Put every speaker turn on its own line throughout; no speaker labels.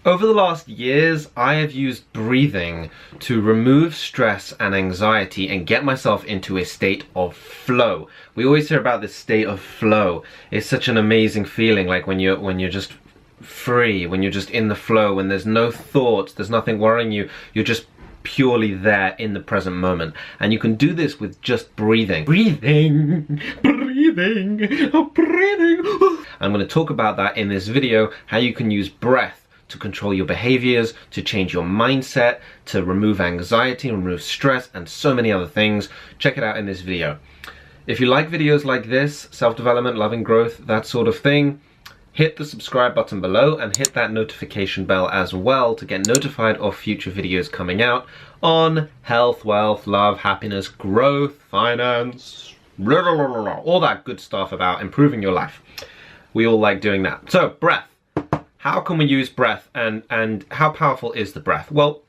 Over the last years, I have used breathing to remove stress and anxiety and get myself into a state of flow. We always hear about this state of flow. It's such an amazing feeling, like when you're just free, when you're just in the flow, when there's no thoughts, there's nothing worrying you, you're just purely there in the present moment. And you can do this with just breathing. Breathing. I'm going to talk about that in this video, how you can use breath to control your behaviors, to change your mindset, to remove anxiety, remove stress, and so many other things. Check it out in this video. If you like videos like this, self-development, loving growth, that sort of thing, hit the subscribe button below and hit that notification bell as well to get notified of future videos coming out on health, wealth, love, happiness, growth, finance, blah, blah, blah, blah, all that good stuff about improving your life. We all like doing that. So, breath. How can we use breath, and how powerful is the breath? Well,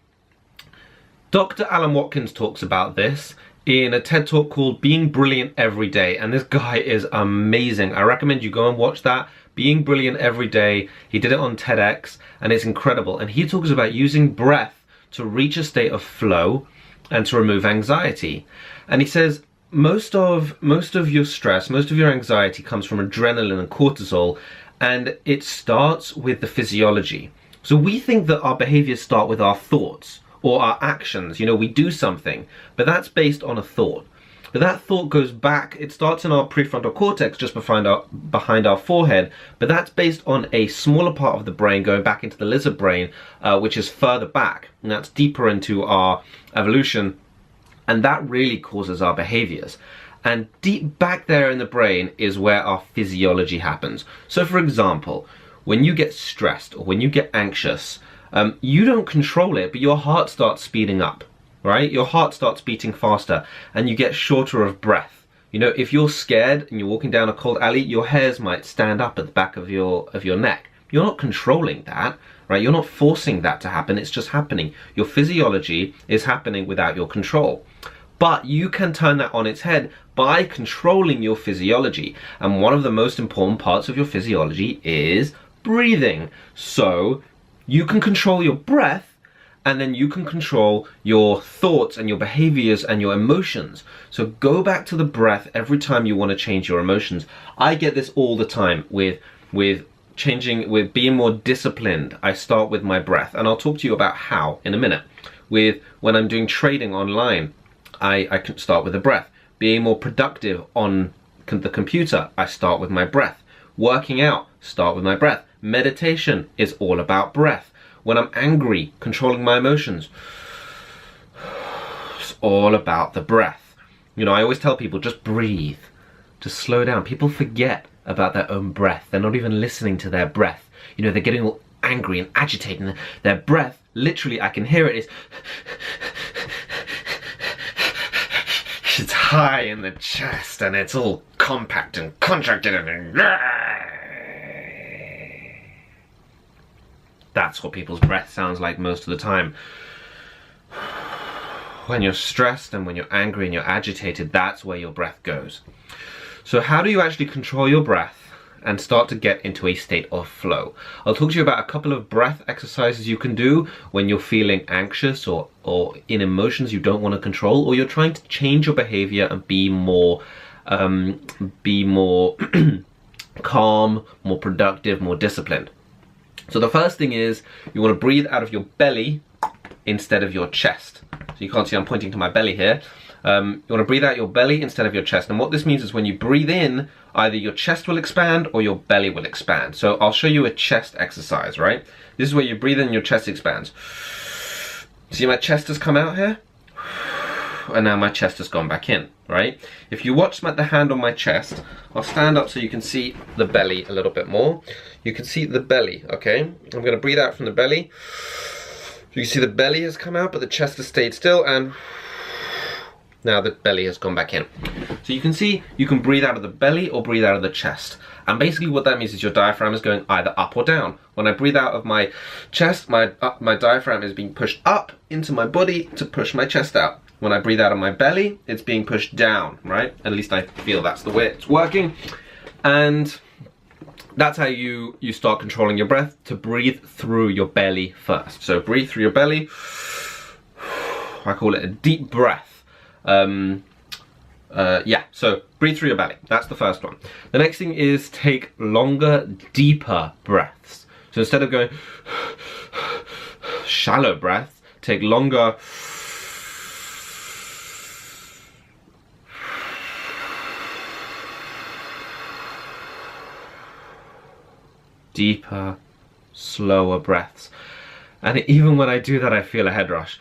Dr. Alan Watkins talks about this in a TED Talk called Being Brilliant Every Day, and this guy is amazing. I recommend you go and watch that. Being Brilliant Every Day. He did it on TEDx, and it's incredible. And he talks about using breath to reach a state of flow and to remove anxiety. And he says most of your stress, most of your anxiety comes from adrenaline and cortisol, and it starts with the physiology. So we think that our behaviors start with our thoughts or our actions. You know, we do something, but that's based on a thought. But that thought goes back, it starts in our prefrontal cortex just behind our forehead, but that's based on a smaller part of the brain going back into the lizard brain, which is further back, and that's deeper into our evolution, and that really causes our behaviors. And deep back there in the brain is where our physiology happens. So for example, when you get stressed or when you get anxious, you don't control it, but your heart starts speeding up, right? Your heart starts beating faster and you get shorter of breath. You know, if you're scared and you're walking down a cold alley, your hairs might stand up at the back of your neck. You're not controlling that, right? You're not forcing that to happen, it's just happening. Your physiology is happening without your control. But you can turn that on its head by controlling your physiology. And one of the most important parts of your physiology is breathing. So you can control your breath, and then you can control your thoughts and your behaviors and your emotions. So go back to the breath every time you want to change your emotions. I get this all the time with being more disciplined. I start with my breath, and I'll talk to you about how in a minute. When I'm doing trading online, I can start with the breath. Being more productive on the computer, I start with my breath. Working out, start with my breath. Meditation is all about breath. When I'm angry, controlling my emotions, it's all about the breath. You know, I always tell people, just breathe, just slow down. People forget about their own breath. They're not even listening to their breath. You know, they're getting all angry and agitated. Their breath, literally, I can hear it, is it's high in the chest and it's all compact and contracted and that's what people's breath sounds like most of the time. When you're stressed and when you're angry and you're agitated, that's where your breath goes. So how do you actually control your breath and start to get into a state of flow? I'll talk to you about a couple of breath exercises you can do when you're feeling anxious or in emotions you don't want to control, or you're trying to change your behavior and be more calm, more productive, more disciplined. So the first thing is you want to breathe out of your belly instead of your chest. So you can't see I'm pointing to my belly here. You want to breathe out your belly instead of your chest. And what this means is when you breathe in, either your chest will expand or your belly will expand. So I'll show you a chest exercise, right? This is where you breathe in and your chest expands. See, my chest has come out here? And now my chest has gone back in, right? If you watch the hand on my chest, I'll stand up so you can see the belly a little bit more. You can see the belly, okay? I'm going to breathe out from the belly. You can see the belly has come out, but the chest has stayed still, and now the belly has gone back in. So you can see you can breathe out of the belly or breathe out of the chest. And basically what that means is your diaphragm is going either up or down. When I breathe out of my chest, my diaphragm is being pushed up into my body to push my chest out. When I breathe out of my belly, it's being pushed down, right? At least I feel that's the way it's working. And that's how you start controlling your breath, to breathe through your belly first. So breathe through your belly. I call it a deep breath. Yeah, so breathe through your belly. That's the first one. The next thing is take longer, deeper breaths. So instead of going shallow breaths, take longer, deeper, slower breaths. And even when I do that, I feel a head rush.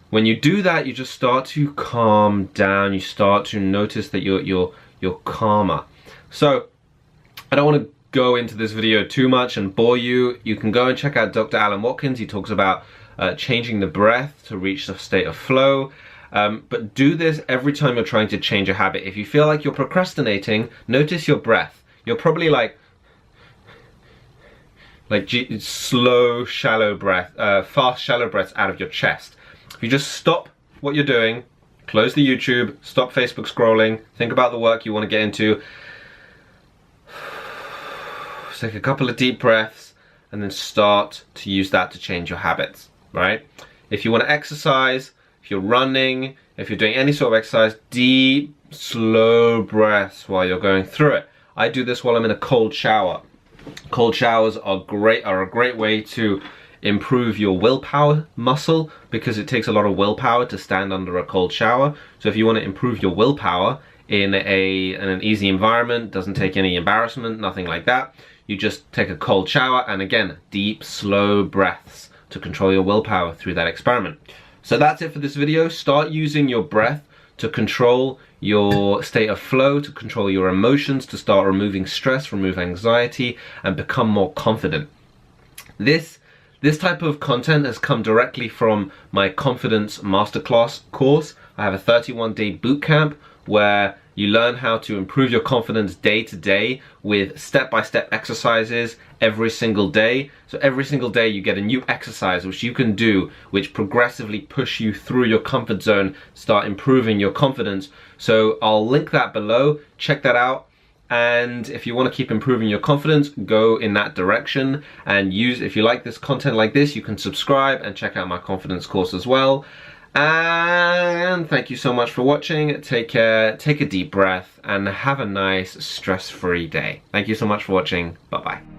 When you do that, you just start to calm down. You start to notice that you're calmer. So I don't want to go into this video too much and bore you. You can go and check out Dr. Alan Watkins. He talks about changing the breath to reach the state of flow. But do this every time you're trying to change a habit. If you feel like you're procrastinating, notice your breath. You're probably like slow, shallow breath, fast, shallow breaths out of your chest. If you just stop what you're doing, close the YouTube, stop Facebook scrolling, think about the work you want to get into, take a couple of deep breaths, and then start to use that to change your habits, right? If you want to exercise, if you're running, if you're doing any sort of exercise, deep, slow breaths while you're going through it. I do this while I'm in a cold shower. Cold showers are a great way to improve your willpower muscle, because it takes a lot of willpower to stand under a cold shower. So if you want to improve your willpower in an easy environment, doesn't take any embarrassment, nothing like that, you just take a cold shower, and again, deep, slow breaths to control your willpower through that experiment. So that's it for this video. Start using your breath to control your state of flow, to control your emotions, to start removing stress, remove anxiety, and become more confident. This type of content has come directly from my Confidence Masterclass course. I have a 31-day bootcamp where you learn how to improve your confidence day to day with step-by-step exercises every single day. So every single day you get a new exercise which you can do, which progressively push you through your comfort zone, start improving your confidence. So I'll link that below, check that out. And if you want to keep improving your confidence, go in that direction. And if you like this content like this, you can subscribe and check out my confidence course as well. And thank you so much for watching. Take care, take a deep breath, and have a nice stress-free day. Thank you so much for watching. Bye-bye.